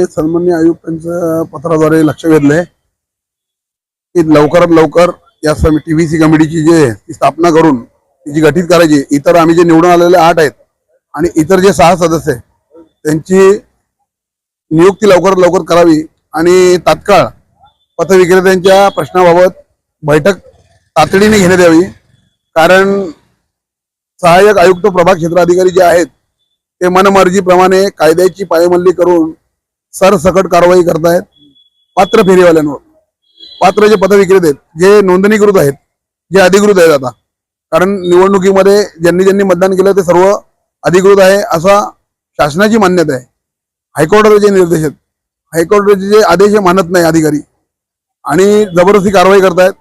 सन्माननीय आयुक्तांच्या पत्राद्वारे लक्ष वेधलंय की लवकरात लवकर या टीव्हीसी कमिटीची ती स्थापना करून तिची गठीत करायची। इतर आम्ही जे निवडून आलेले 8 आहेत आणि इतर जे 6 सदस्य आहेत त्यांची नियुक्ती लवकरात लवकर करावी आणि तात्काळ पथविक्रेत्यांच्या प्रश्नाबाबत बैठक तातडीने घेण्यात यावी। कारण सहाय्यक आयुक्त प्रभाग क्षेत्र अधिकारी जे आहेत ते मनमर्जीप्रमाणे कायद्याची पायमल्ली करून सरसकट कारवाई करतायत पात्र फेरीवाल्यांवर। पात्र जे पथविक्रेते आहेत जे नोंदणीकृत आहेत जे अधिकृत आहेत आता, कारण निवडणुकीमध्ये ज्यांनी ज्यांनी मतदान केलं ते सर्व अधिकृत आहे असा शासनाची मान्यता आहे। हायकोर्टाचे जे निर्देश आहेत, हायकोर्टाचे जे आदेश मानत नाही अधिकारी आणि जबरदस्ती कारवाई करतायत।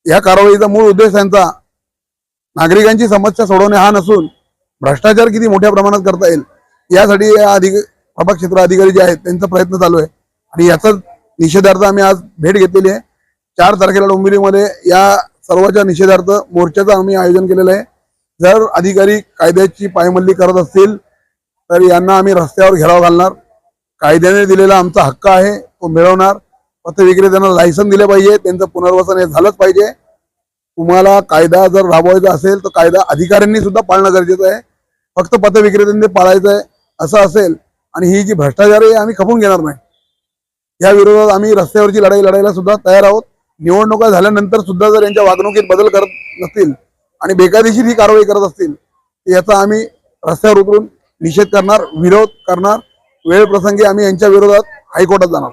या कारवाईचा मूळ उद्देश त्यांचा नागरिकांची समस्या सोडवणे हा नसून भ्रष्टाचार किती मोठ्या प्रमाणात करता येईल यासाठी या प्रभाग क्षेत्र अधिकारी जे आहेत त्यांचा प्रयत्न चालू आहे आणि याचाच निषेधार्थ आम्ही आज भेट घेतलेली आहे। 4 तारखेला डोंबिवलीमध्ये या सर्वांच्या निषेधार्थ मोर्चाचं आम्ही आयोजन केलेलं आहे। जर अधिकारी कायद्याची पायमल्ली करत असतील तर यांना आम्ही रस्त्यावर घेराव घालणार। कायद्याने दिलेला आमचा हक्क आहे तो मिळवणार। पथविक्रेत्यांना लायसन दिले पाहिजे, त्यांचं पुनर्वसन हे झालंच पाहिजे। तुम्हाला कायदा जर राबवायचा असेल तर कायदा अधिकाऱ्यांनी सुद्धा पाळणं गरजेचं आहे, फक्त पथविक्रेत्यांनी पाळायचं आहे असं असेल। आणि ही जी भ्रष्टाचार आहे आम्ही खपून घेणार नाही। या विरोधात आम्ही रस्त्यावरची लढाई लढायला सुद्धा तयार आहोत। निवडणुका झाल्यानंतर सुद्धा जर यांच्या वागणुकीत बदल करत नसतील आणि बेकायदेशीर ही कारवाई करत असतील तर याचा आम्ही रस्त्यावर उतरून निषेध करणार, विरोध करणार। वेळ प्रसंगी आम्ही यांच्या विरोधात हायकोर्टात जाणार।